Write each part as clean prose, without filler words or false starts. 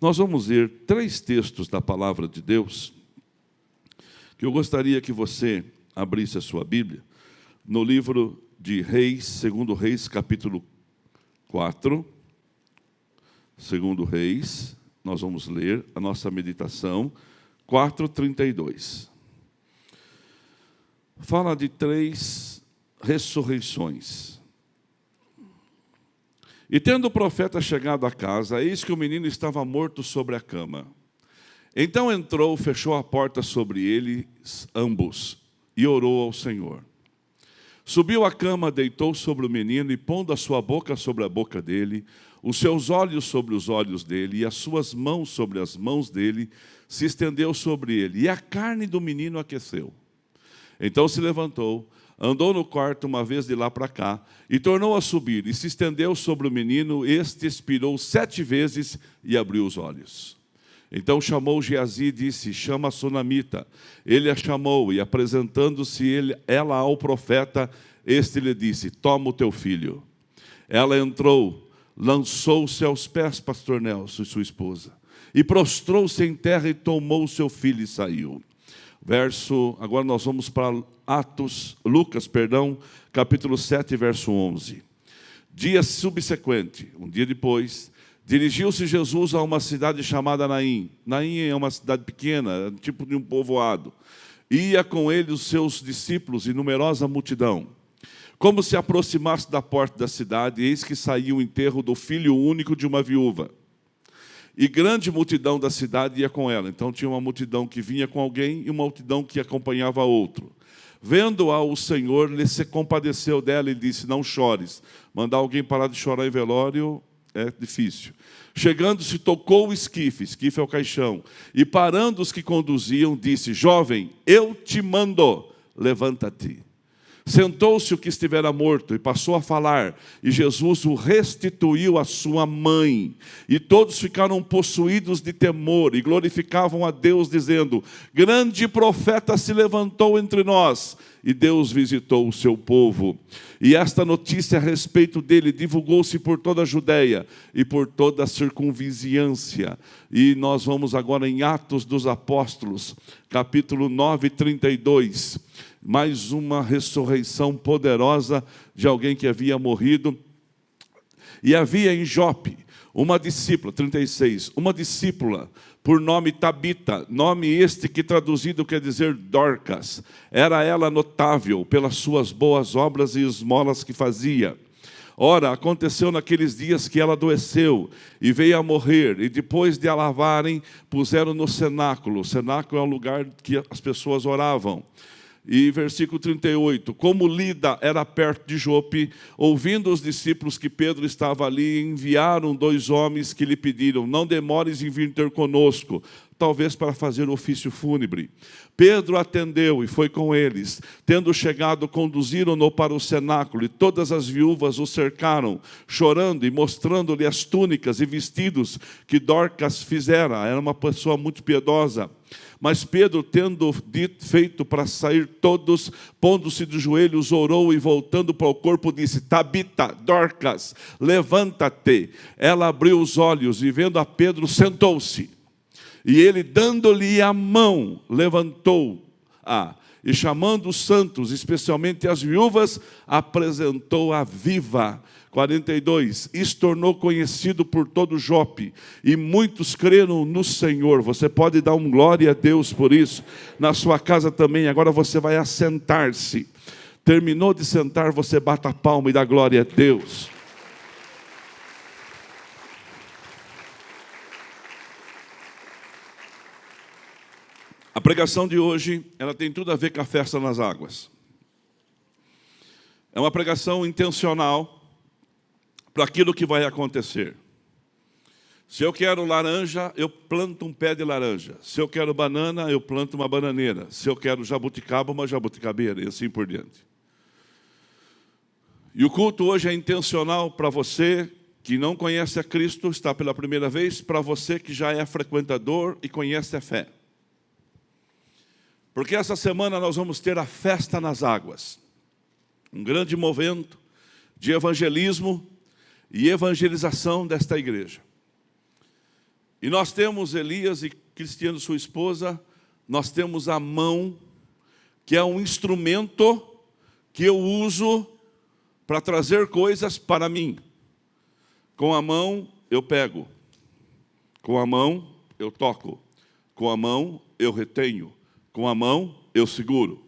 Nós vamos ler 3 textos da palavra de Deus, que eu gostaria que você abrisse a sua Bíblia, no livro de Reis, 2 Reis, capítulo 4. 2 Reis, nós vamos ler a nossa meditação, 4:32. Fala de 3 ressurreições. E tendo o profeta chegado à casa, eis que o menino estava morto sobre a cama. Então entrou, fechou a porta sobre eles ambos e orou ao Senhor. Subiu à cama, deitou sobre o menino e, pondo a sua boca sobre a boca dele, os seus olhos sobre os olhos dele e as suas mãos sobre as mãos dele, se estendeu sobre ele, e a carne do menino aqueceu. Então se levantou, andou no quarto uma vez de lá para cá, e tornou a subir, e se estendeu sobre o menino. Este expirou 7 vezes e abriu os olhos. Então chamou Geazi e disse: chama a sunamita. Ele a chamou, e apresentando-se ela ao profeta, este lhe disse: toma o teu filho. Ela entrou, lançou-se aos pés, pastor Nelson e sua esposa, e prostrou-se em terra e tomou o seu filho e saiu. Agora nós vamos para Lucas, capítulo 7, verso 11. Dia subsequente, um dia depois, dirigiu-se Jesus a uma cidade chamada Naim. Naim é uma cidade pequena, tipo de um povoado. Ia com ele os seus discípulos e numerosa multidão. Como se aproximasse da porta da cidade, eis que saiu o enterro do filho único de uma viúva. E grande multidão da cidade ia com ela. Então tinha uma multidão que vinha com alguém e uma multidão que acompanhava outro. Vendo-a, o Senhor lhe se compadeceu dela e disse: não chores. Mandar alguém parar de chorar em velório é difícil. Chegando-se, tocou o esquife é o caixão, e parando os que conduziam, disse: jovem, eu te mando, levanta-te. Sentou-se o que estivera morto e passou a falar, e Jesus o restituiu à sua mãe. E todos ficaram possuídos de temor e glorificavam a Deus, dizendo: grande profeta se levantou entre nós, e Deus visitou o seu povo. E esta notícia a respeito dele divulgou-se por toda a Judeia e por toda a circunvizinhança. E nós vamos agora em Atos dos Apóstolos, capítulo 9, 32. Mais uma ressurreição poderosa de alguém que havia morrido. E havia em Jope uma discípula, 36, uma discípula por nome Tabita, nome este que traduzido quer dizer Dorcas. Era ela notável pelas suas boas obras e esmolas que fazia. Ora, aconteceu naqueles dias que ela adoeceu e veio a morrer, e depois de a lavarem, puseram no cenáculo. O cenáculo é um lugar que as pessoas oravam. E versículo 38, como Lida era perto de Jope, ouvindo os discípulos que Pedro estava ali, enviaram 2 homens que lhe pediram: não demores em vir ter conosco, talvez para fazer ofício fúnebre. Pedro atendeu e foi com eles. Tendo chegado, conduziram-no para o cenáculo, e todas as viúvas o cercaram, chorando e mostrando-lhe as túnicas e vestidos que Dorcas fizera. Era uma pessoa muito piedosa. Mas Pedro, tendo feito para sair todos, pondo-se de joelhos, orou e voltando para o corpo disse: Tabita, Dorcas, levanta-te. Ela abriu os olhos e vendo a Pedro, sentou-se. E ele, dando-lhe a mão, levantou-a. E chamando os santos, especialmente as viúvas, apresentou-a viva. 42, isso tornou conhecido por todo Jope, e muitos creram no Senhor. Você pode dar um glória a Deus por isso, na sua casa também. Agora você vai assentar-se. Terminou de sentar, você bata a palma e dá glória a Deus. A pregação de hoje, ela tem tudo a ver com a festa nas águas. É uma pregação intencional para aquilo que vai acontecer. Se eu quero laranja, eu planto um pé de laranja. Se eu quero banana, eu planto uma bananeira. Se eu quero jabuticaba, uma jabuticabeira, e assim por diante. E o culto hoje é intencional para você que não conhece a Cristo, está pela primeira vez, para você que já é frequentador e conhece a fé. Porque essa semana nós vamos ter a festa nas águas. Um grande movimento de evangelismo e evangelização desta igreja. E nós temos Elias e Cristiano, sua esposa, nós temos a mão, que é um instrumento que eu uso para trazer coisas para mim. Com a mão eu pego, com a mão eu toco, com a mão eu retenho, com a mão eu seguro.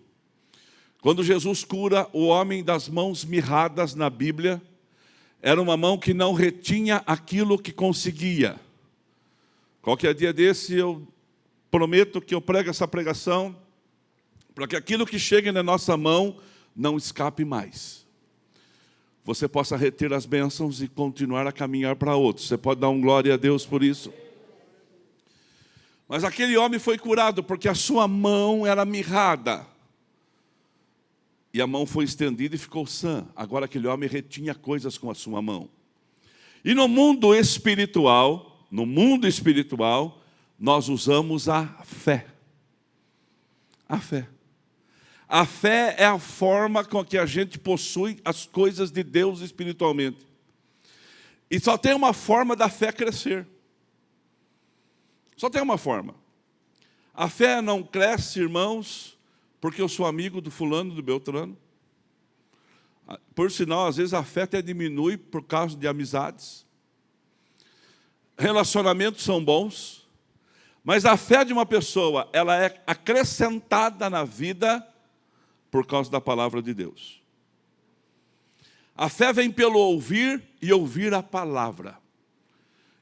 Quando Jesus cura o homem das mãos mirradas na Bíblia, era uma mão que não retinha aquilo que conseguia. Qualquer dia desse eu prometo que eu prego essa pregação para que aquilo que chegue na nossa mão não escape mais. Você possa reter as bênçãos e continuar a caminhar para outros. Você pode dar um glória a Deus por isso? Mas aquele homem foi curado porque a sua mão era mirrada. E a mão foi estendida e ficou sã. Agora aquele homem retinha coisas com a sua mão. E no mundo espiritual, nós usamos a fé. A fé. A fé é a forma com que a gente possui as coisas de Deus espiritualmente. E só tem uma forma da fé crescer. Só tem uma forma. A fé não cresce, irmãos, porque eu sou amigo do fulano, do Beltrano. Por sinal, às vezes a fé até diminui por causa de amizades. Relacionamentos são bons, mas a fé de uma pessoa, ela é acrescentada na vida por causa da palavra de Deus. A fé vem pelo ouvir e ouvir a palavra.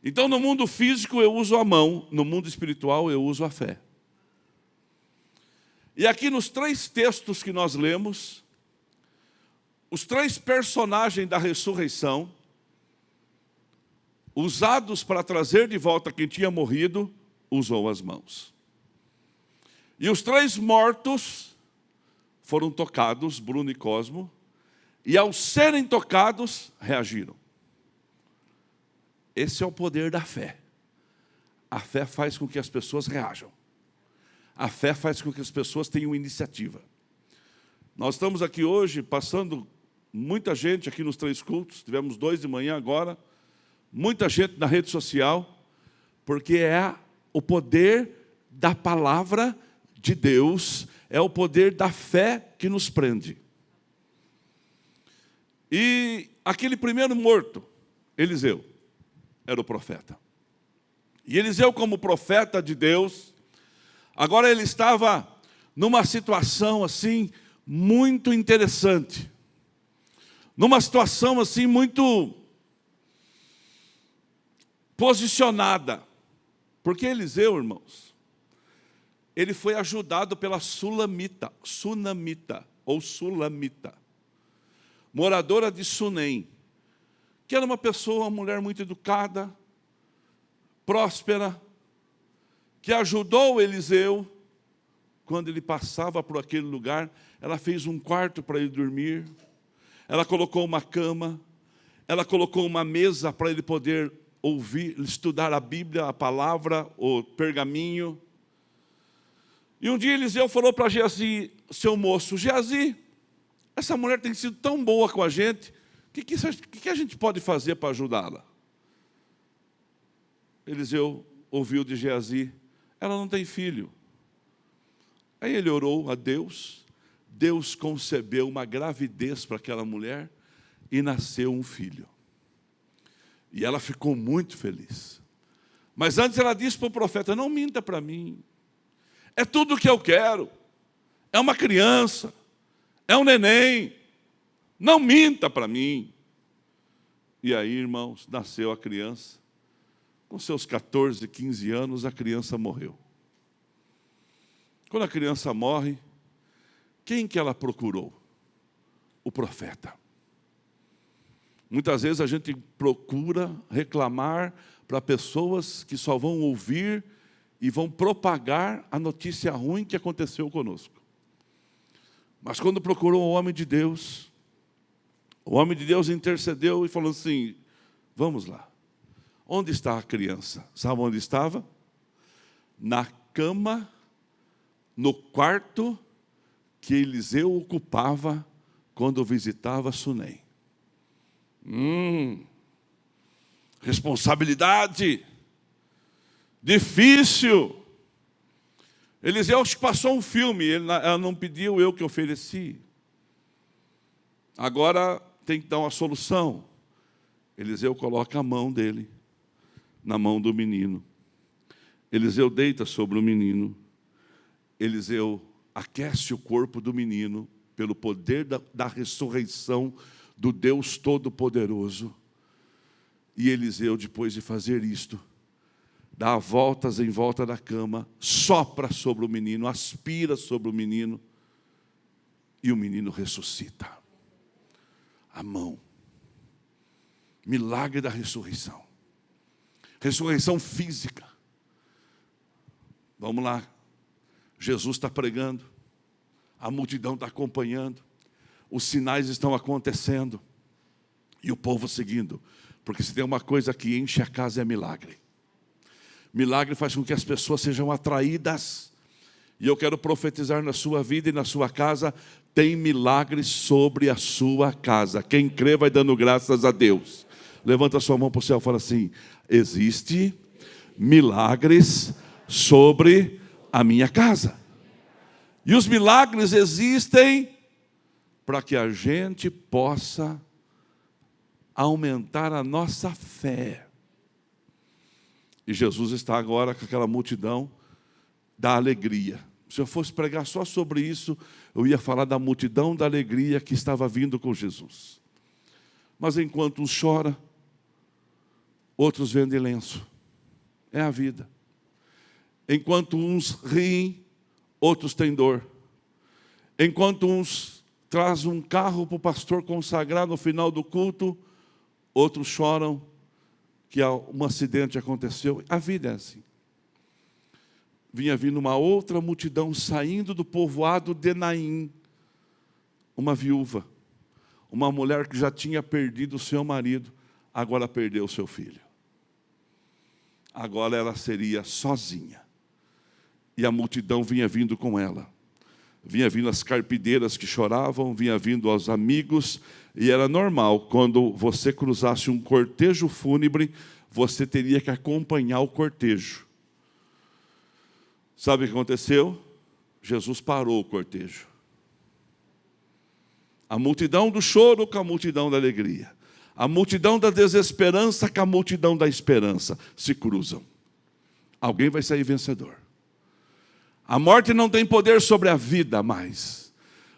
Então, no mundo físico eu uso a mão, no mundo espiritual eu uso a fé. E aqui nos 3 textos que nós lemos, os 3 personagens da ressurreição, usados para trazer de volta quem tinha morrido, usou as mãos. E os 3 mortos foram tocados, Bruno e Cosmo, e ao serem tocados, reagiram. Esse é o poder da fé. A fé faz com que as pessoas reajam. A fé faz com que as pessoas tenham iniciativa. Nós estamos aqui hoje, passando muita gente aqui nos 3 cultos, tivemos 2 de manhã agora, muita gente na rede social, porque é o poder da palavra de Deus, é o poder da fé que nos prende. E aquele primeiro morto, Eliseu, era o profeta. E Eliseu, como profeta de Deus, agora ele estava numa situação assim, muito interessante. Numa situação assim, muito posicionada. Porque Eliseu, irmãos, ele foi ajudado pela Sunamita, moradora de Sunem, que era uma pessoa, uma mulher muito educada, próspera, que ajudou Eliseu quando ele passava por aquele lugar. Ela fez um quarto para ele dormir, ela colocou uma cama, ela colocou uma mesa para ele poder ouvir, estudar a Bíblia, a palavra, o pergaminho. E um dia Eliseu falou para Geazi, seu moço, Geazi, essa mulher tem sido tão boa com a gente, o que a gente pode fazer para ajudá-la? Eliseu ouviu de Geazi, ela não tem filho. Aí ele orou a Deus, Deus concebeu uma gravidez para aquela mulher e nasceu um filho. E ela ficou muito feliz. Mas antes ela disse para o profeta, não minta para mim, é tudo o que eu quero, é uma criança, é um neném, não minta para mim. E aí, irmãos, nasceu a criança. Com seus 14, 15 anos, a criança morreu. Quando a criança morre, quem que ela procurou? O profeta. Muitas vezes a gente procura reclamar para pessoas que só vão ouvir e vão propagar a notícia ruim que aconteceu conosco. Mas quando procurou o homem de Deus intercedeu e falou assim, vamos lá, onde está a criança? Sabe onde estava? Na cama, no quarto que Eliseu ocupava quando visitava Sunem. Responsabilidade. Difícil. Eliseu passou um filme, ela não pediu, eu que ofereci. Agora tem que dar uma solução. Eliseu coloca a mão dele na mão do menino. Eliseu deita sobre o menino. Eliseu aquece o corpo do menino pelo poder da ressurreição do Deus Todo-Poderoso. E Eliseu, depois de fazer isto, dá voltas em volta da cama, sopra sobre o menino, aspira sobre o menino, e o menino ressuscita. A mão. Milagre da ressurreição. Ressurreição física. Vamos lá. Jesus está pregando. A multidão está acompanhando. Os sinais estão acontecendo. E o povo seguindo. Porque se tem uma coisa que enche a casa é milagre. Milagre faz com que as pessoas sejam atraídas. E eu quero profetizar na sua vida e na sua casa. Tem milagres sobre a sua casa. Quem crê vai dando graças a Deus. Levanta a sua mão para o céu e fala assim: existe milagres sobre a minha casa. E os milagres existem para que a gente possa aumentar a nossa fé. E Jesus está agora com aquela multidão da alegria. Se eu fosse pregar só sobre isso, eu ia falar da multidão da alegria que estava vindo com Jesus. Mas enquanto uns choram, outros vendem lenço. É a vida. Enquanto uns riem, outros têm dor. Enquanto uns trazem um carro para o pastor consagrar no final do culto, outros choram que um acidente aconteceu. A vida é assim. Vinha vindo uma outra multidão saindo do povoado de Naim. Uma viúva. Uma mulher que já tinha perdido o seu marido, agora perdeu o seu filho. Agora ela seria sozinha. E a multidão vinha vindo com ela. Vinha vindo as carpideiras que choravam, vinha vindo os amigos. E era normal, quando você cruzasse um cortejo fúnebre, você teria que acompanhar o cortejo. Sabe o que aconteceu? Jesus parou o cortejo. A multidão do choro com a multidão da alegria. A multidão da desesperança com a multidão da esperança se cruzam. Alguém vai sair vencedor. A morte não tem poder sobre a vida mais.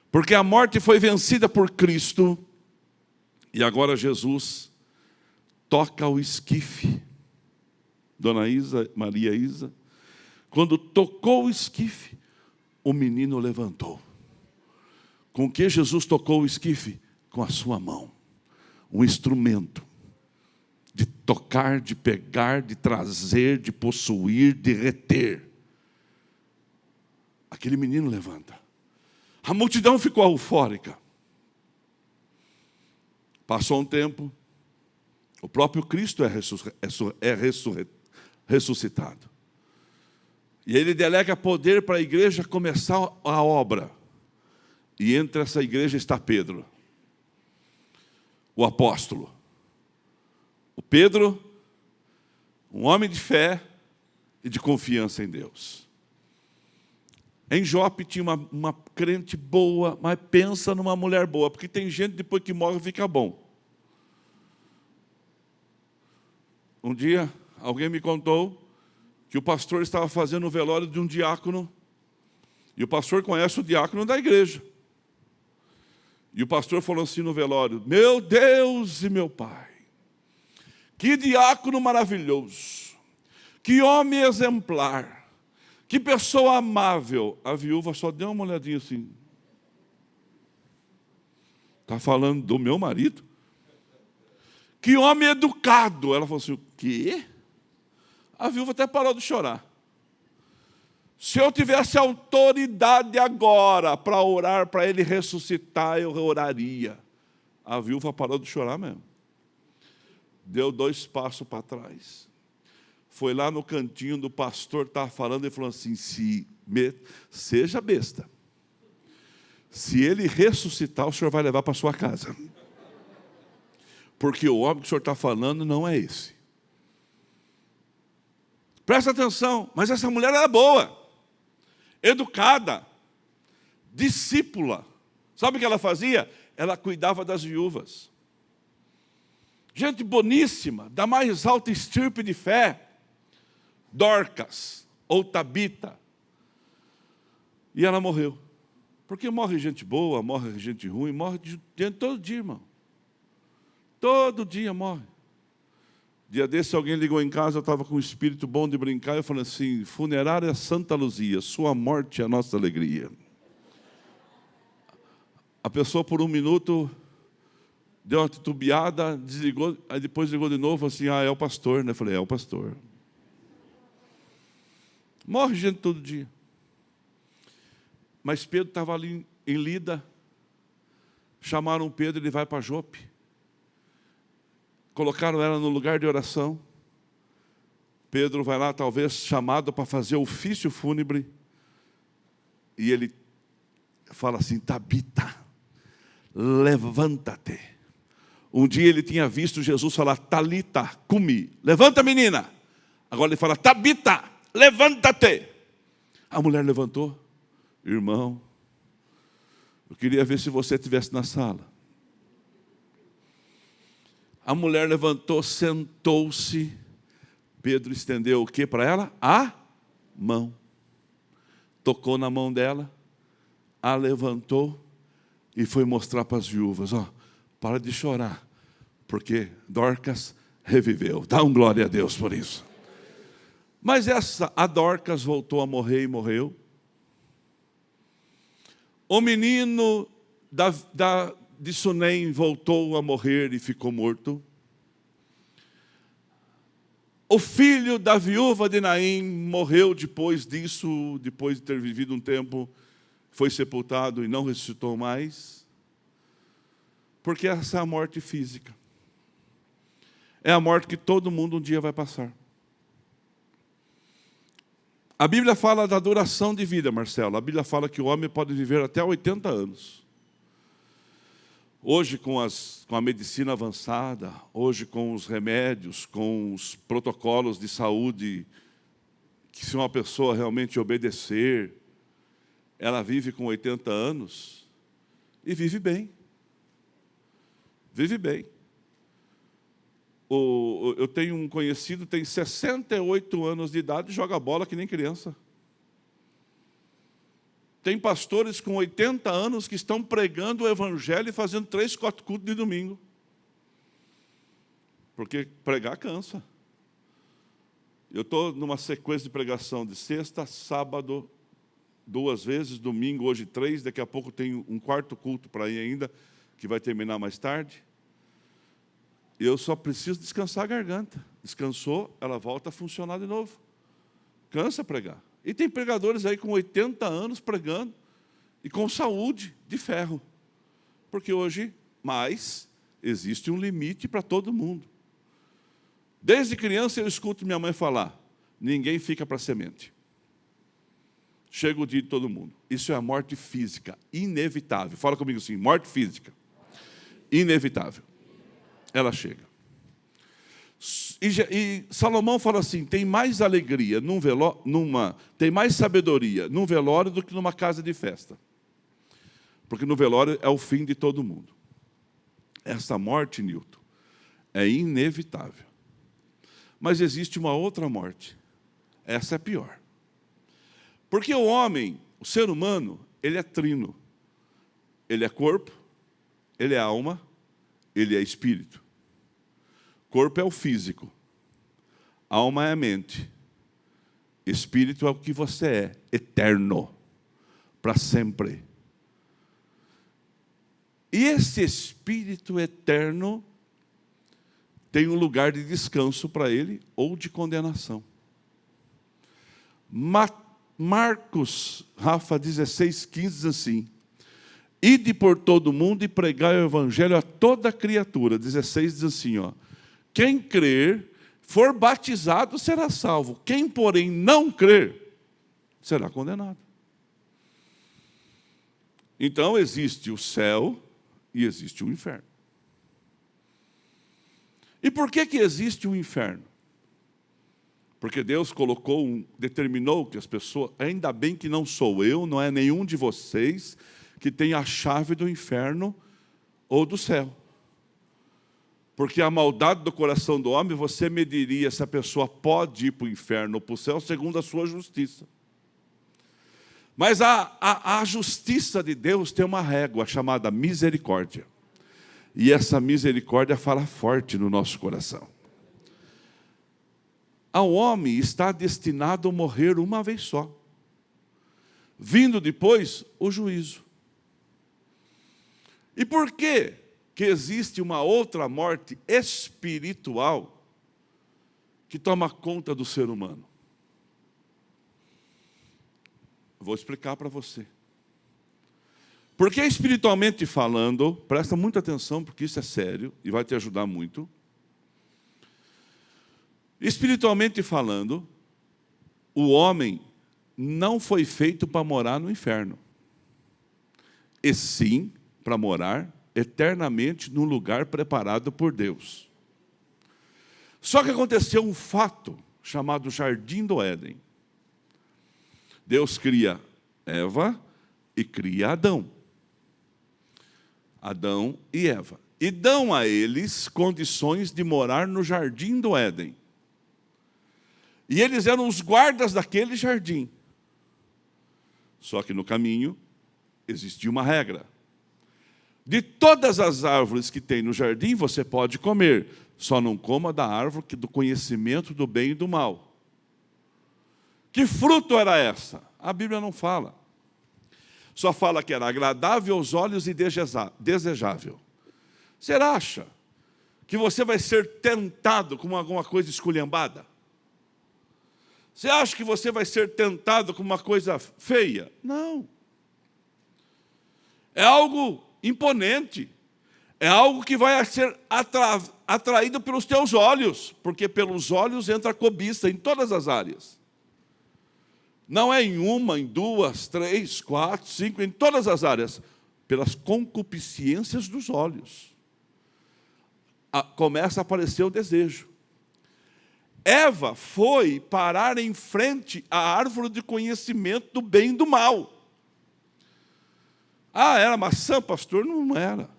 Porque a morte foi vencida por Cristo. E agora Jesus toca o esquife. Dona Isa, Maria Isa. Quando tocou o esquife, o menino levantou. Com que Jesus tocou o esquife? Com a sua mão. Um instrumento de tocar, de pegar, de trazer, de possuir, de reter. Aquele menino levanta. A multidão ficou eufórica. Passou um tempo, o próprio Cristo é ressuscitado. E ele delega poder para a igreja começar a obra. E entre essa igreja está Pedro, o apóstolo. O Pedro, um homem de fé e de confiança em Deus. Em Jope tinha uma crente boa, mas pensa numa mulher boa, porque tem gente depois que morre fica bom. Um dia, alguém me contou que o pastor estava fazendo o velório de um diácono, e o pastor conhece o diácono da igreja. E o pastor falou assim no velório: meu Deus e meu Pai, que diácono maravilhoso, que homem exemplar, que pessoa amável. A viúva só deu uma olhadinha assim. Está falando do meu marido? Que homem educado. Ela falou assim: o quê? A viúva até parou de chorar. Se eu tivesse autoridade agora para orar para ele ressuscitar, eu oraria. A viúva parou de chorar mesmo. Deu 2 passos para trás. Foi lá no cantinho do pastor, estava falando, e falou assim: seja besta. Se ele ressuscitar, o senhor vai levar para sua casa. Porque o homem que o senhor está falando não é esse. Presta atenção, mas essa mulher era boa, educada, discípula. Sabe o que ela fazia? Ela cuidava das viúvas. Gente boníssima, da mais alta estirpe de fé. Dorcas, ou Tabita. E ela morreu. Porque morre gente boa, morre gente ruim, morre gente todo dia, irmão. Todo dia morre. Dia desse alguém ligou em casa, eu estava com um espírito bom de brincar, eu falei assim, funerária Santa Luzia, sua morte é a nossa alegria. A pessoa por um minuto deu uma titubeada, desligou, aí depois ligou de novo, assim, é o pastor, né? Eu falei, é o pastor. Morre gente todo dia. Mas Pedro estava ali em Lida, chamaram Pedro, ele vai para Jope. Colocaram ela no lugar de oração. Pedro vai lá, talvez chamado para fazer o ofício fúnebre. E ele fala assim, Tabita, levanta-te. Um dia ele tinha visto Jesus falar, Talita, cumi, levanta menina. Agora ele fala, Tabita, levanta-te. A mulher levantou. Irmão, eu queria ver se você estivesse na sala. A mulher levantou, sentou-se. Pedro estendeu o que para ela? A mão. Tocou na mão dela, a levantou e foi mostrar para as viúvas, para de chorar, porque Dorcas reviveu. Dá um glória a Deus por isso. Mas a Dorcas voltou a morrer e morreu. O menino de Sunem voltou a morrer e ficou morto. O filho da viúva de Naim morreu depois disso, depois de ter vivido um tempo, foi sepultado e não ressuscitou mais. Porque essa é a morte física. É a morte que todo mundo um dia vai passar. A Bíblia fala da duração de vida, Marcelo. A Bíblia fala que o homem pode viver até 80 anos. Hoje, com a medicina avançada, hoje com os remédios, com os protocolos de saúde, que se uma pessoa realmente obedecer, ela vive com 80 anos e vive bem. Vive bem. Eu tenho um conhecido, tem 68 anos de idade e joga bola que nem criança. Tem pastores com 80 anos que estão pregando o evangelho e fazendo 3, 4 cultos de domingo. Porque pregar cansa. Eu estou numa sequência de pregação de sexta, sábado, 2 vezes, domingo, hoje 3, daqui a pouco tem um 4º culto para ir ainda, que vai terminar mais tarde. Eu só preciso descansar a garganta. Descansou, ela volta a funcionar de novo. Cansa pregar. E tem pregadores aí com 80 anos pregando e com saúde de ferro. Porque hoje, mais, existe um limite para todo mundo. Desde criança eu escuto minha mãe falar, ninguém fica para semente. Chega o dia de todo mundo. Isso é a morte física, inevitável. Fala comigo assim, morte inevitável. Ela chega. E Salomão fala assim, tem mais alegria tem mais sabedoria num velório do que numa casa de festa. Porque no velório é o fim de todo mundo. Essa morte, Nilton, é inevitável. Mas existe uma outra morte. Essa é pior. Porque o homem, o ser humano, ele é trino. Ele é corpo, ele é alma, ele é espírito. Corpo é o físico, alma é a mente, espírito é o que você é, eterno, para sempre. E esse espírito eterno tem um lugar de descanso para ele ou de condenação. Marcos, Rafa, 16:15 diz assim, ide por todo mundo e pregai o evangelho a toda criatura. 16 diz assim, quem crer, for batizado, será salvo. Quem, porém, não crer, será condenado. Então, existe o céu e existe o inferno. E por que existe o inferno? Porque Deus determinou que as pessoas, ainda bem que não sou eu, não é nenhum de vocês que tem a chave do inferno ou do céu. Porque a maldade do coração do homem, você mediria se a pessoa pode ir para o inferno ou para o céu segundo a sua justiça. Mas a justiça de Deus tem uma régua chamada misericórdia. E essa misericórdia fala forte no nosso coração. Ao homem está destinado a morrer uma vez só. Vindo depois o juízo. E por que existe uma outra morte espiritual que toma conta do ser humano? Vou explicar para você. Porque espiritualmente falando, presta muita atenção porque isso é sério e vai te ajudar muito. Espiritualmente falando, o homem não foi feito para morar no inferno, e sim para morar eternamente num lugar preparado por Deus. Só que aconteceu um fato chamado Jardim do Éden. Deus cria Eva e cria Adão. Adão e Eva. E dão a eles condições de morar no Jardim do Éden. E eles eram os guardas daquele jardim. Só que no caminho existia uma regra. De todas as árvores que tem no jardim, você pode comer. Só não coma da árvore do conhecimento do bem e do mal. Que fruto era essa? A Bíblia não fala. Só fala que era agradável aos olhos e desejável. Você acha que você vai ser tentado com alguma coisa esculhambada? Você acha que você vai ser tentado com uma coisa feia? Não. É algo imponente. É algo que vai ser atraído pelos teus olhos, porque pelos olhos entra a cobiça em todas as áreas. Não é em uma, em duas, três, quatro, cinco, em todas as áreas. Pelas concupiscências dos olhos. Começa a aparecer o desejo. Eva foi parar em frente à árvore de conhecimento do bem e do mal. Ah, era maçã, pastor? Não era.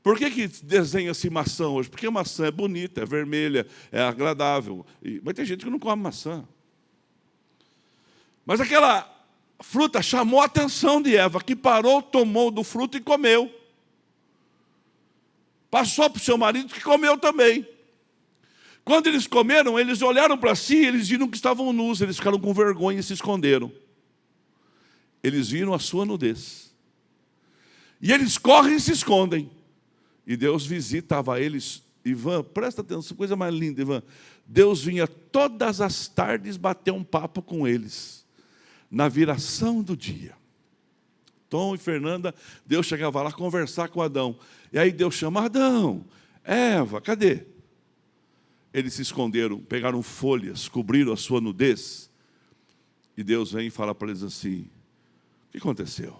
Por que desenha-se maçã hoje? Porque maçã é bonita, é vermelha, é agradável. Mas tem gente que não come maçã. Mas aquela fruta chamou a atenção de Eva, que parou, tomou do fruto e comeu. Passou para o seu marido, que comeu também. Quando eles comeram, eles olharam para si, eles viram que estavam nus, eles ficaram com vergonha e se esconderam. Eles viram a sua nudez. E eles correm e se escondem. E Deus visitava eles. Ivan, presta atenção, coisa mais linda, Ivan. Deus vinha todas as tardes bater um papo com eles, na viração do dia. Tom e Fernanda, Deus chegava lá conversar com Adão. E aí Deus chama Adão, Eva, cadê? Eles se esconderam, pegaram folhas, cobriram a sua nudez. E Deus vem e fala para eles assim, o que aconteceu?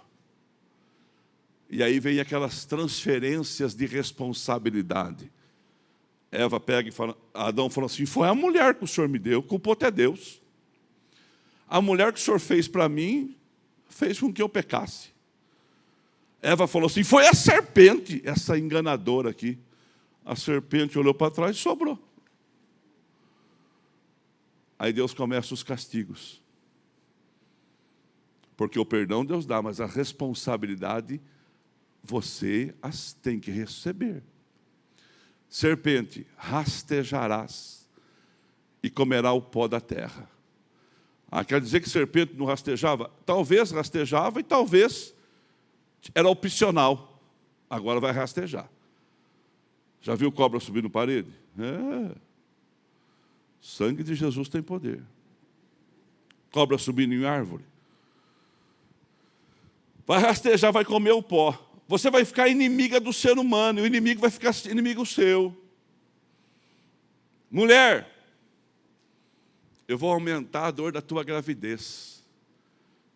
E aí vem aquelas transferências de responsabilidade. Eva pega e fala, Adão fala assim, foi a mulher que o Senhor me deu, culpou até Deus. A mulher que o Senhor fez para mim, fez com que eu pecasse. Eva falou assim, foi a serpente, essa enganadora aqui. A serpente olhou para trás e sobrou. Aí Deus começa os castigos. Porque o perdão Deus dá, mas a responsabilidade você as tem que receber. Serpente, rastejarás e comerá o pó da terra. Quer dizer que serpente não rastejava? Talvez rastejava e talvez era opcional. Agora vai rastejar. Já viu cobra subir na parede? Sangue de Jesus tem poder. Cobra subindo em árvore. Vai rastejar, vai comer o pó. Você vai ficar inimiga do ser humano, e o inimigo vai ficar inimigo seu. Mulher, eu vou aumentar a dor da tua gravidez.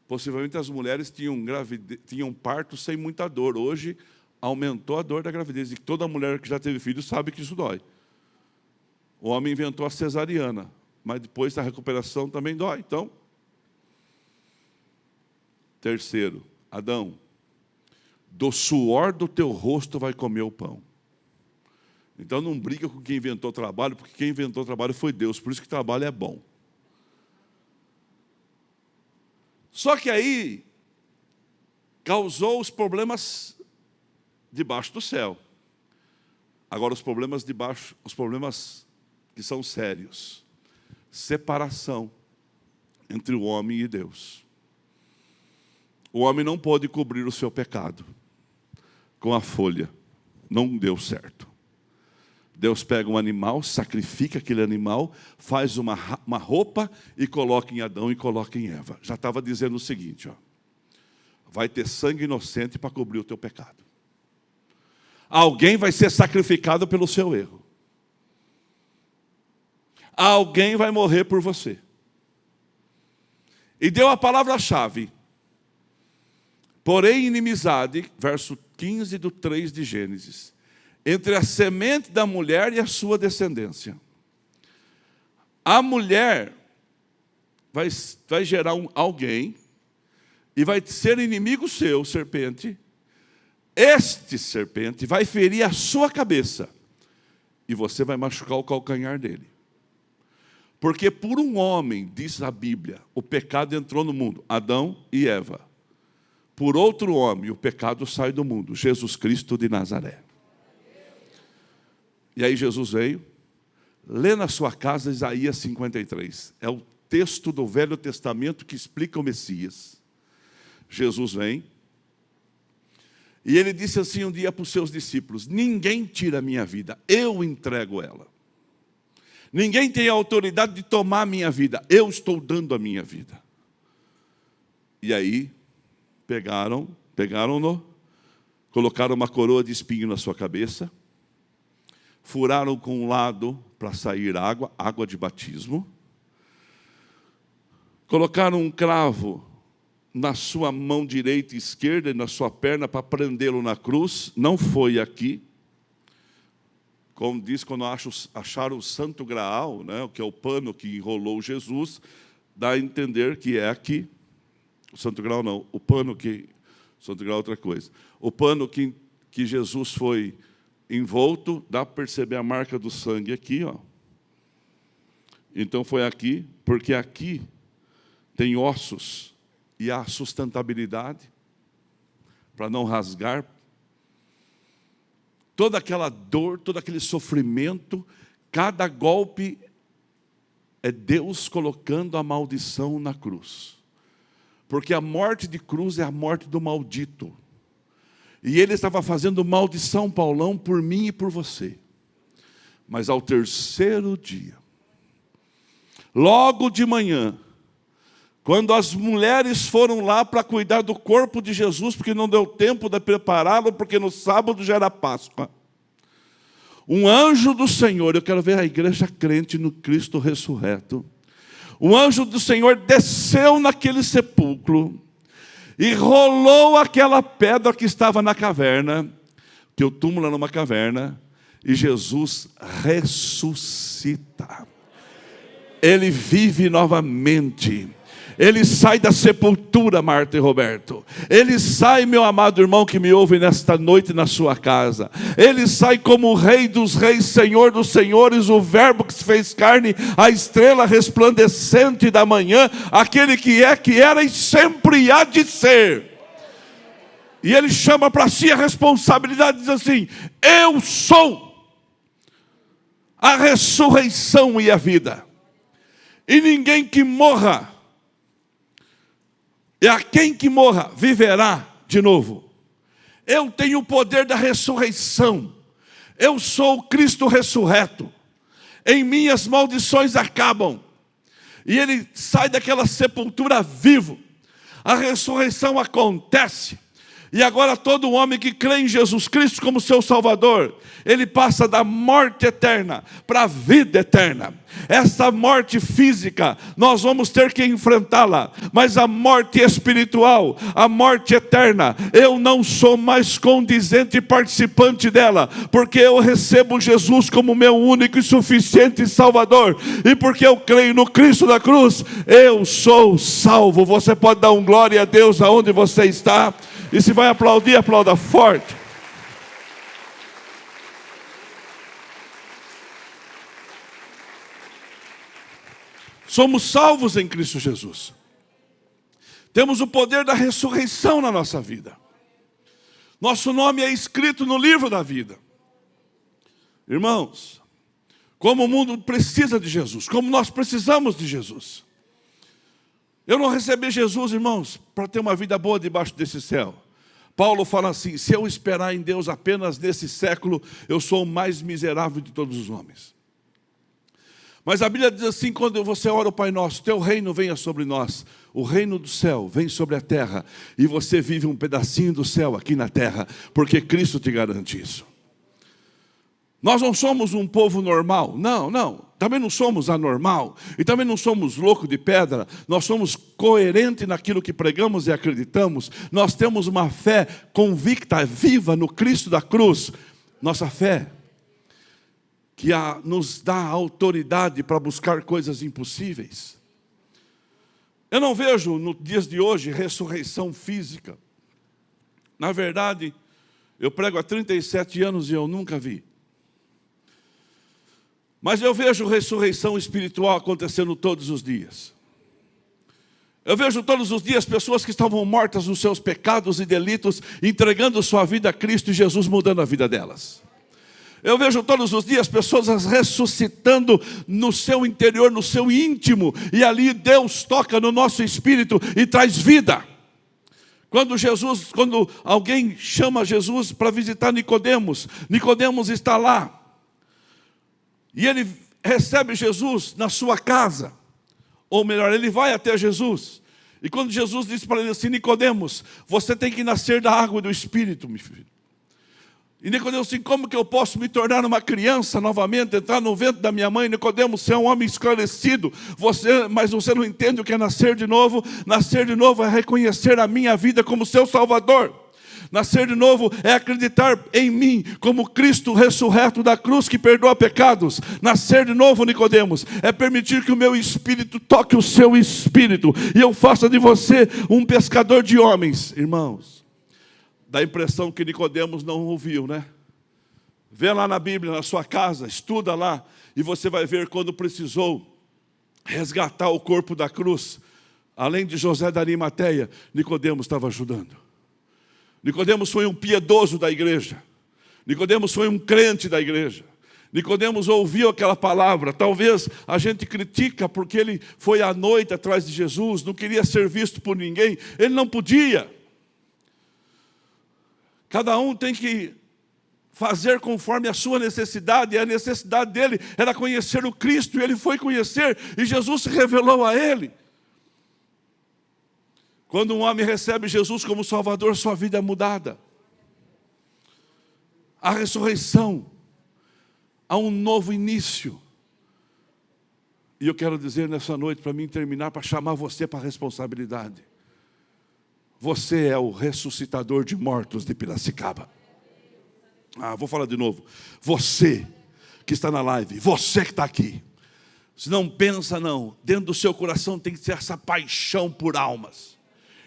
Possivelmente as mulheres tinham parto sem muita dor. Hoje aumentou a dor da gravidez. E toda mulher que já teve filho sabe que isso dói. O homem inventou a cesariana, mas depois a recuperação também dói. Então, terceiro, Adão, do suor do teu rosto vai comer o pão. Então não briga com quem inventou o trabalho, porque quem inventou o trabalho foi Deus, por isso que o trabalho é bom. Só que aí causou os problemas debaixo do céu. Agora os problemas debaixo, os problemas que são sérios. Separação entre o homem e Deus. O homem não pôde cobrir o seu pecado com a folha. Não deu certo. Deus pega um animal, sacrifica aquele animal, faz uma roupa e coloca em Adão e coloca em Eva. Já estava dizendo o seguinte, ó, vai ter sangue inocente para cobrir o teu pecado. Alguém vai ser sacrificado pelo seu erro. Alguém vai morrer por você. E deu a palavra-chave. Porém, inimizade, verso 15 do 3 de Gênesis, entre a semente da mulher e a sua descendência. A mulher vai gerar alguém e vai ser inimigo seu, serpente. Este serpente vai ferir a sua cabeça e você vai machucar o calcanhar dele. Porque por um homem, diz a Bíblia, o pecado entrou no mundo, Adão e Eva. Por outro homem, o pecado sai do mundo, Jesus Cristo de Nazaré. E aí Jesus veio, lê na sua casa Isaías 53. É o texto do Velho Testamento que explica o Messias. Jesus vem, e ele disse assim um dia para os seus discípulos, ninguém tira a minha vida, eu entrego ela. Ninguém tem a autoridade de tomar a minha vida, eu estou dando a minha vida. E aí, pegaram-no, colocaram uma coroa de espinho na sua cabeça, furaram com um lado para sair água de batismo, colocaram um cravo na sua mão direita e esquerda e na sua perna para prendê-lo na cruz, não foi aqui, como diz quando acharam o Santo Graal, né, que é o pano que enrolou Jesus, dá a entender que é aqui. O Santo Graal não, o pano que... O Santo Graal é outra coisa. O pano que Jesus foi envolto, dá para perceber a marca do sangue aqui, ó. Então foi aqui, porque aqui tem ossos e há sustentabilidade para não rasgar. Toda aquela dor, todo aquele sofrimento, cada golpe é Deus colocando a maldição na cruz. Porque a morte de cruz é a morte do maldito. E ele estava fazendo maldição, Paulão, por mim e por você. Mas ao terceiro dia, logo de manhã, quando as mulheres foram lá para cuidar do corpo de Jesus, porque não deu tempo de prepará-lo, porque no sábado já era Páscoa, um anjo do Senhor, eu quero ver a igreja crente no Cristo ressurreto, o anjo do Senhor desceu naquele sepulcro, e rolou aquela pedra que estava na caverna, que o túmulo era numa caverna, e Jesus ressuscita. Ele vive novamente. Ele sai da sepultura, Marta e Roberto. Ele sai, meu amado irmão que me ouve nesta noite na sua casa. Ele sai como o Rei dos Reis, Senhor dos Senhores, o Verbo que se fez carne, a estrela resplandecente da manhã, aquele que é, que era e sempre há de ser. E ele chama para si a responsabilidade, diz assim, eu sou a ressurreição e a vida. E ninguém que morra, e a quem que morra, viverá de novo. Eu tenho o poder da ressurreição. Eu sou o Cristo ressurreto. Em mim as maldições acabam. E ele sai daquela sepultura vivo. A ressurreição acontece. E agora todo homem que crê em Jesus Cristo como seu Salvador, ele passa da morte eterna para a vida eterna. Essa morte física, nós vamos ter que enfrentá-la, mas a morte espiritual, a morte eterna, eu não sou mais condizente participante dela, porque eu recebo Jesus como meu único e suficiente Salvador, e porque eu creio no Cristo da cruz, eu sou salvo. Você pode dar um glória a Deus aonde você está, e se vai aplaudir, aplauda forte. Somos salvos em Cristo Jesus. Temos o poder da ressurreição na nossa vida. Nosso nome é escrito no livro da vida. Irmãos, como o mundo precisa de Jesus, como nós precisamos de Jesus. Eu não recebi Jesus, irmãos, para ter uma vida boa debaixo desse céu. Paulo fala assim: se eu esperar em Deus apenas nesse século, eu sou o mais miserável de todos os homens. Mas a Bíblia diz assim, quando você ora o Pai Nosso, teu reino venha sobre nós. O reino do céu vem sobre a terra, e você vive um pedacinho do céu aqui na terra, porque Cristo te garante isso. Nós não somos um povo normal, não. Também não somos anormal, e também não somos louco de pedra. Nós somos coerentes naquilo que pregamos e acreditamos. Nós temos uma fé convicta, viva no Cristo da cruz. Nossa fé que nos dá autoridade para buscar coisas impossíveis. Eu não vejo nos dias de hoje ressurreição física. Na verdade, eu prego há 37 anos e eu nunca vi. Mas eu vejo ressurreição espiritual acontecendo todos os dias. Eu vejo todos os dias pessoas que estavam mortas nos seus pecados e delitos, entregando sua vida a Cristo e Jesus mudando a vida delas. Eu vejo todos os dias pessoas ressuscitando no seu interior, no seu íntimo, e ali Deus toca no nosso espírito e traz vida. Quando alguém chama Jesus para visitar Nicodemos, Nicodemos está lá, e ele recebe Jesus na sua casa, ou melhor, ele vai até Jesus, e quando Jesus diz para ele assim: Nicodemos, você tem que nascer da água e do Espírito, meu filho. E Nicodemos assim: como que eu posso me tornar uma criança novamente, entrar no ventre da minha mãe? Nicodemos, você é um homem esclarecido, mas você não entende o que é nascer de novo. Nascer de novo é reconhecer a minha vida como seu Salvador. Nascer de novo é acreditar em mim como Cristo ressurreto da cruz que perdoa pecados. Nascer de novo, Nicodemos, é permitir que o meu espírito toque o seu espírito e eu faça de você um pescador de homens. Irmãos, dá a impressão que Nicodemos não ouviu, né? Vê lá na Bíblia, na sua casa, estuda lá, e você vai ver quando precisou resgatar o corpo da cruz. Além de José da Arimateia, Nicodemos estava ajudando. Nicodemos foi um piedoso da igreja. Nicodemos foi um crente da igreja. Nicodemos ouviu aquela palavra. Talvez a gente critica porque ele foi à noite atrás de Jesus, não queria ser visto por ninguém. Ele não podia. Cada um tem que fazer conforme a sua necessidade, e a necessidade dele era conhecer o Cristo, e ele foi conhecer, e Jesus se revelou a ele. Quando um homem recebe Jesus como Salvador, sua vida é mudada. A ressurreição, há um novo início. E eu quero dizer nessa noite, para mim terminar, para chamar você para a responsabilidade. Você é o ressuscitador de mortos de Piracicaba. Vou falar de novo. Você que está na live, você que está aqui. Se não pensa não, dentro do seu coração tem que ser essa paixão por almas.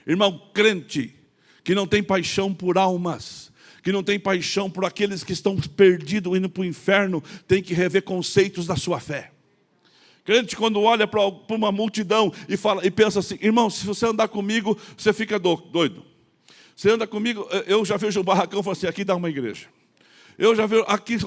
Irmão, crente que não tem paixão por almas, que não tem paixão por aqueles que estão perdidos indo para o inferno, tem que rever conceitos da sua fé. Crente quando olha para uma multidão e pensa assim: irmão, se você andar comigo, você fica doido. Você anda comigo, eu já vejo um barracão e falo assim: aqui dá uma igreja. Eu já vejo aqui,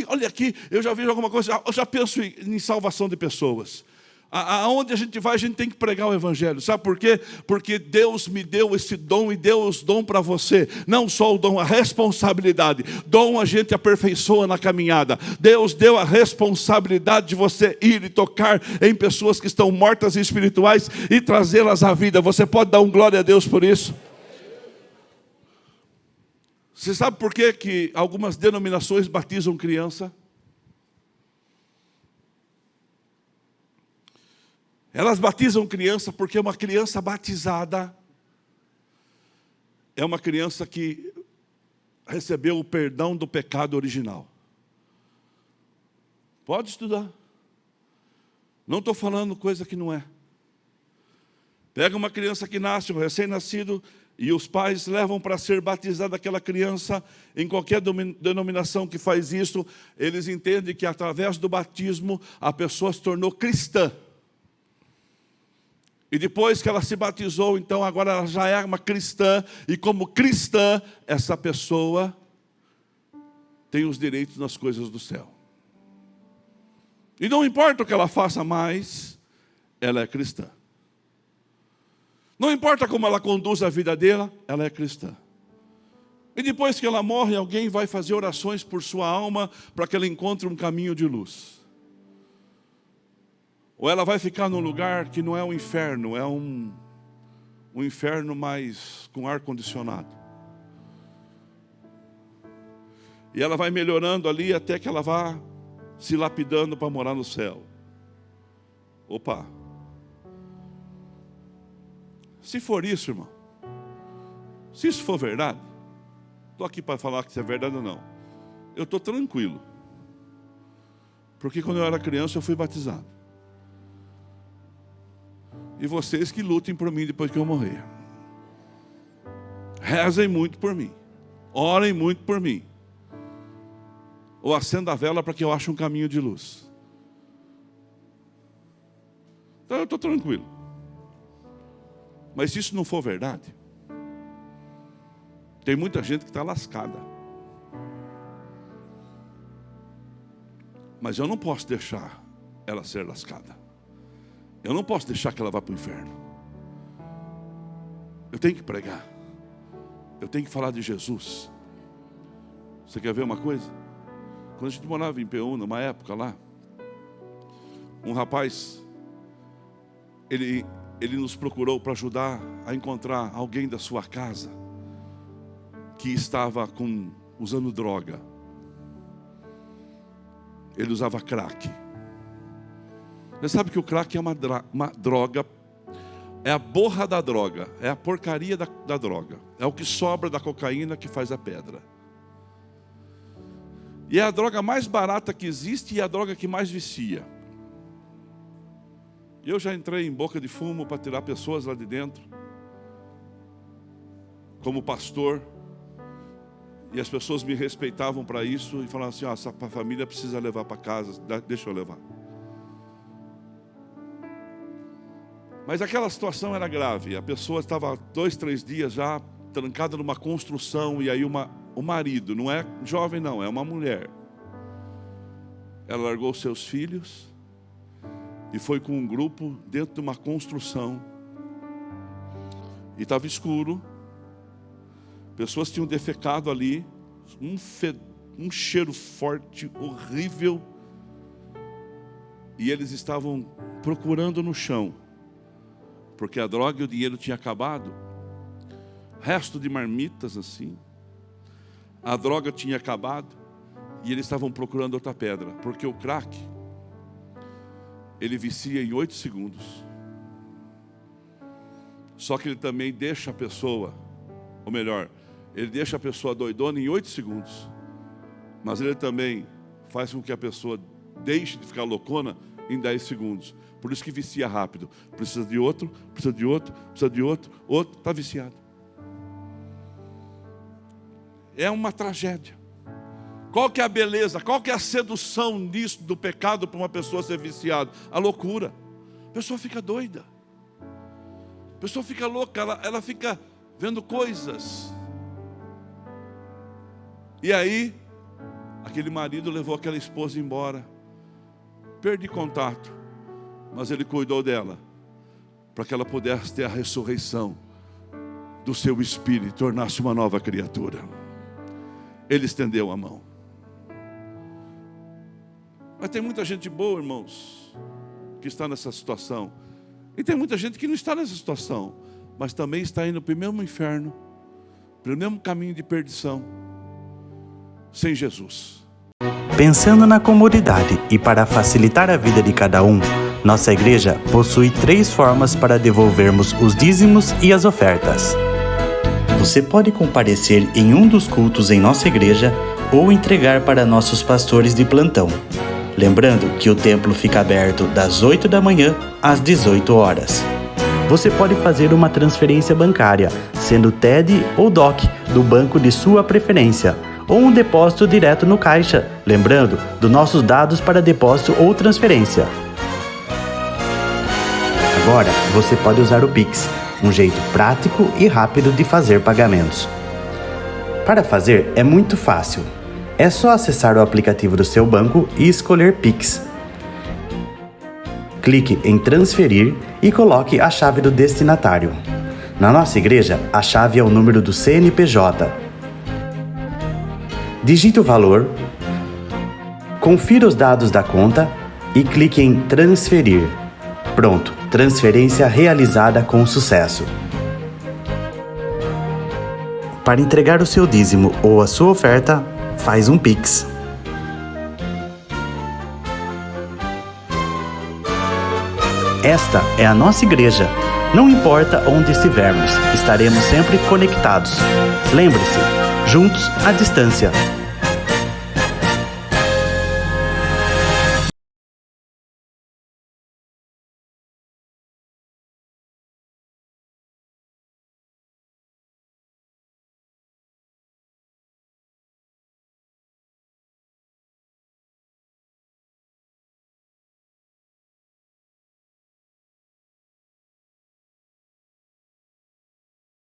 olha aqui, eu já vejo alguma coisa, eu já penso em salvação de pessoas. Aonde a gente vai, a gente tem que pregar o Evangelho. Sabe por quê? Porque Deus me deu esse dom e deu os dom para você. Não só o dom, a responsabilidade. Dom a gente aperfeiçoa na caminhada. Deus deu a responsabilidade de você ir e tocar em pessoas que estão mortas e espirituais e trazê-las à vida. Você pode dar um glória a Deus por isso? Você sabe por que algumas denominações batizam criança? Elas batizam criança porque uma criança batizada é uma criança que recebeu o perdão do pecado original. Pode estudar. Não estou falando coisa que não é. Pega uma criança que nasce, um recém-nascido, e os pais levam para ser batizada aquela criança, em qualquer denominação que faz isso, eles entendem que através do batismo a pessoa se tornou cristã. E depois que ela se batizou, então agora ela já é uma cristã, e como cristã, essa pessoa tem os direitos nas coisas do céu. E não importa o que ela faça mais, ela é cristã. Não importa como ela conduz a vida dela, ela é cristã. E depois que ela morre, alguém vai fazer orações por sua alma para que ela encontre um caminho de luz. Ou ela vai ficar num lugar que não é um inferno, é um inferno mais com ar-condicionado. E ela vai melhorando ali até que ela vá se lapidando para morar no céu. Opa! Se for isso, irmão, se isso for verdade, estou aqui para falar que isso é verdade ou não, eu estou tranquilo. Porque quando eu era criança eu fui batizado. E vocês que lutem por mim depois que eu morrer. Rezem muito por mim. Orem muito por mim. Ou acenda a vela para que eu ache um caminho de luz. Então eu estou tranquilo. Mas se isso não for verdade, tem muita gente que está lascada. Mas eu não posso deixar ela ser lascada. Eu não posso deixar que ela vá para o inferno. Eu tenho que pregar. Eu tenho que falar de Jesus. Você quer ver uma coisa? Quando a gente morava em P1, numa época lá, um rapaz, ele nos procurou para ajudar a encontrar alguém da sua casa que estava usando droga. Ele usava crack. Você sabe que o crack é uma droga, é a borra da droga, é a porcaria da droga. É o que sobra da cocaína que faz a pedra. E é a droga mais barata que existe e é a droga que mais vicia. Eu já entrei em boca de fumo para tirar pessoas lá de dentro, como pastor, e as pessoas me respeitavam para isso e falavam assim: essa família precisa levar para casa, deixa eu levar. Mas aquela situação era grave, a pessoa estava 2, 3 dias já trancada numa construção, e aí o marido, não é jovem não, é uma mulher, ela largou seus filhos e foi com um grupo dentro de uma construção. E estava escuro. Pessoas tinham defecado ali. Um cheiro forte, horrível. E eles estavam procurando no chão. Porque a droga e o dinheiro tinham acabado. Resto de marmitas assim. A droga tinha acabado. E eles estavam procurando outra pedra. Porque o crack, ele vicia em 8 segundos. Só que ele também deixa a pessoa, ou melhor, ele deixa a pessoa doidona em 8 segundos. Mas ele também faz com que a pessoa deixe de ficar loucona em 10 segundos. Por isso que vicia rápido. Precisa de outro, precisa de outro, precisa de outro, está viciado. É uma tragédia. Qual que é a beleza, qual que é a sedução nisso do pecado para uma pessoa ser viciada? A loucura. A pessoa fica doida. A pessoa fica louca, ela fica vendo coisas. E aí, aquele marido levou aquela esposa embora. Perdi contato, mas ele cuidou dela, para que ela pudesse ter a ressurreição do seu espírito, tornar-se uma nova criatura. Ele estendeu a mão. Mas tem muita gente boa, irmãos, que está nessa situação. E tem muita gente que não está nessa situação, mas também está indo para o mesmo inferno, pelo mesmo caminho de perdição, sem Jesus. Pensando na comunidade e para facilitar a vida de cada um, nossa igreja possui 3 formas para devolvermos os dízimos e as ofertas. Você pode comparecer em um dos cultos em nossa igreja ou entregar para nossos pastores de plantão. Lembrando que o templo fica aberto das 8 da manhã às 18 horas. Você pode fazer uma transferência bancária, sendo TED ou DOC, do banco de sua preferência, ou um depósito direto no caixa, lembrando dos nossos dados para depósito ou transferência. Agora, você pode usar o Pix, um jeito prático e rápido de fazer pagamentos. Para fazer, é muito fácil. É só acessar o aplicativo do seu banco e escolher Pix. Clique em transferir e coloque a chave do destinatário. Na nossa igreja, a chave é o número do CNPJ. Digite o valor, confira os dados da conta e clique em transferir. Pronto, transferência realizada com sucesso. Para entregar o seu dízimo ou a sua oferta, faz um Pix. Esta é a nossa igreja. Não importa onde estivermos, estaremos sempre conectados. Lembre-se, juntos à distância.